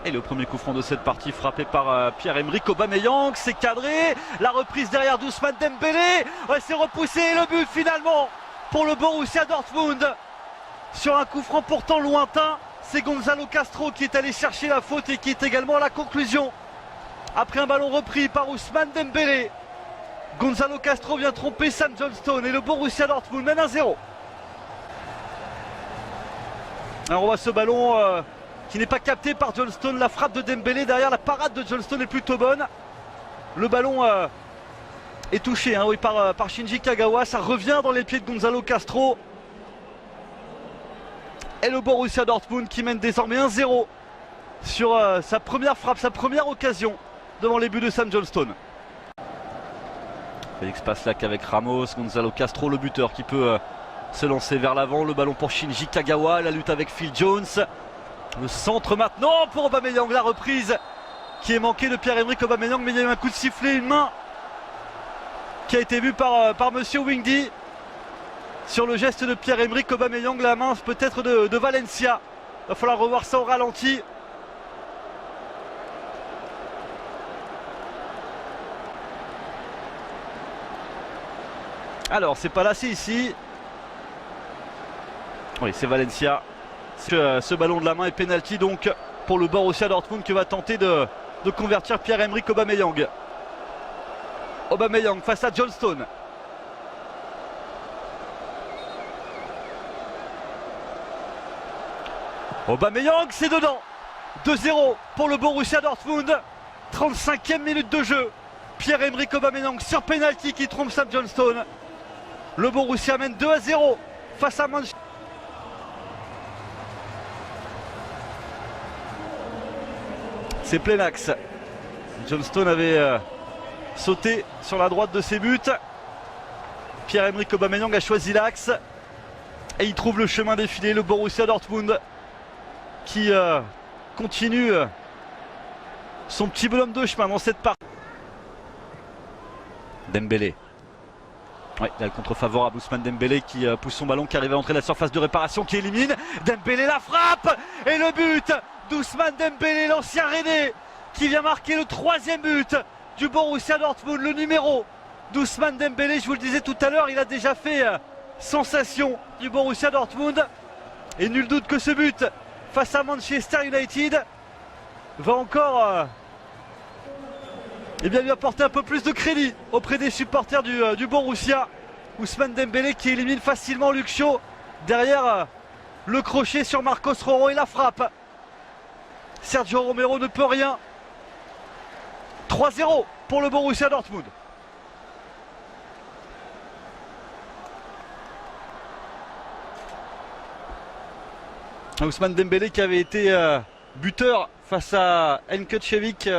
Et le premier coup franc de cette partie frappé par Pierre-Emerick Aubameyang, c'est cadré, la reprise derrière d'Ousmane Dembélé, ouais, c'est repoussé et le but finalement pour le Borussia Dortmund. Sur un coup franc pourtant lointain, c'est Gonzalo Castro qui est allé chercher la faute et qui est également à la conclusion. Après un ballon repris par Ousmane Dembélé, Gonzalo Castro vient tromper Sam Johnstone et le Borussia Dortmund mène 1-0. Alors on voit ce ballon qui n'est pas capté par Johnstone, la frappe de Dembélé derrière, la parade de Johnstone est plutôt bonne. Le ballon est touché oui, par Shinji Kagawa, ça revient dans les pieds de Gonzalo Castro. Et le Borussia Dortmund qui mène désormais 1-0 sur sa première frappe, sa première occasion devant les buts de Sam Johnstone. Félix Passlack avec Ramos, Gonzalo Castro le buteur qui peut se lancer vers l'avant, le ballon pour Shinji Kagawa, la lutte avec Phil Jones. Le centre maintenant pour Aubameyang, la reprise qui est manquée de Pierre-Emerick Aubameyang, mais il y a eu un coup de sifflet, une main qui a été vue par Monsieur Wingdy sur le geste de Pierre-Emerick Aubameyang, la main peut-être de Valencia. Il va falloir revoir ça au ralenti. Alors c'est pas là, c'est ici. Oui, c'est Valencia. Ce ballon de la main est pénalty donc pour le Borussia Dortmund qui va tenter de convertir Pierre-Emerick Aubameyang. Aubameyang face à Johnstone. Aubameyang, c'est dedans. 2-0 pour le Borussia Dortmund. 35e minute de jeu. Pierre-Emerick Aubameyang sur penalty qui trompe Sam Johnstone. Le Borussia mène 2-0 face à Manchester. C'est plein axe. Johnstone avait sauté sur la droite de ses buts. Pierre-Emerick Aubameyang a choisi l'axe. Et il trouve le chemin défilé. Le Borussia Dortmund qui continue son petit bonhomme de chemin dans cette partie. Dembélé. Oui, il y a le contre favorable, Ousmane Dembélé qui pousse son ballon, qui arrive à entrer dans la surface de réparation, qui élimine. Dembélé la frappe et le but d'Ousmane Dembélé, l'ancien Rennais, qui vient marquer le 3e but du Borussia Dortmund. Le numéro d'Ousmane Dembélé, je vous le disais tout à l'heure, il a déjà fait sensation du Borussia Dortmund. Et nul doute que ce but face à Manchester United va encore lui apporter un peu plus de crédit auprès des supporters du Borussia. Ousmane Dembélé qui élimine facilement Luke Shaw derrière le crochet sur Marcos Rojo et la frappe. Sergio Romero ne peut rien. 3-0 pour le Borussia Dortmund. Ousmane Dembélé qui avait été buteur face à Nketchevik.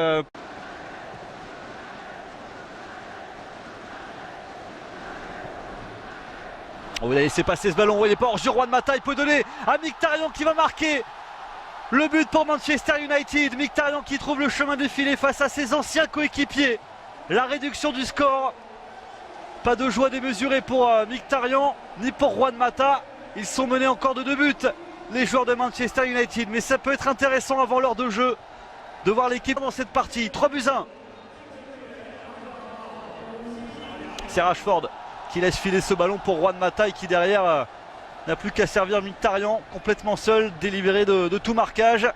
Oh, il a laissé passer ce ballon, il n'est pas hors jeu. Juan Mata, il peut donner à Mkhitaryan qui va marquer le but pour Manchester United. Mkhitaryan qui trouve le chemin défilé face à ses anciens coéquipiers. La réduction du score. Pas de joie démesurée pour Mkhitaryan ni pour Juan Mata. Ils sont menés encore de 2 buts, les joueurs de Manchester United. Mais ça peut être intéressant avant l'heure de jeu de voir l'équipe dans cette partie. 3-1. C'est Rashford qui laisse filer ce ballon pour Juan Mata et qui derrière n'a plus qu'à servir Mkhitaryan complètement seul, délibéré de tout marquage.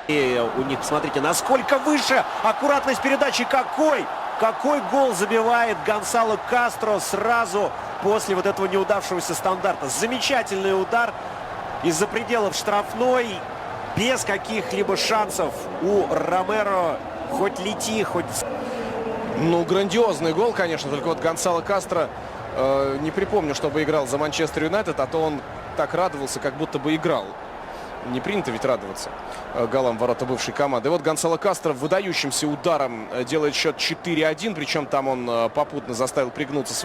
И у них, смотрите, насколько выше аккуратность передачи, какой гол забивает Гонсало Кастро сразу после вот этого неудавшегося стандарта. Замечательный удар из-за пределов штрафной. Без каких-либо шансов у Ромеро. Хоть лети, хоть... Ну, грандиозный гол, конечно. Только вот Гонсало Кастро не припомню, чтобы играл за Манчестер Юнайтед, а то он так радовался, как будто бы играл. Не принято ведь радоваться голам ворота бывшей команды. И вот Гонсало Кастро выдающимся ударом делает счет 4-1. Причем там он попутно заставил пригнуться своего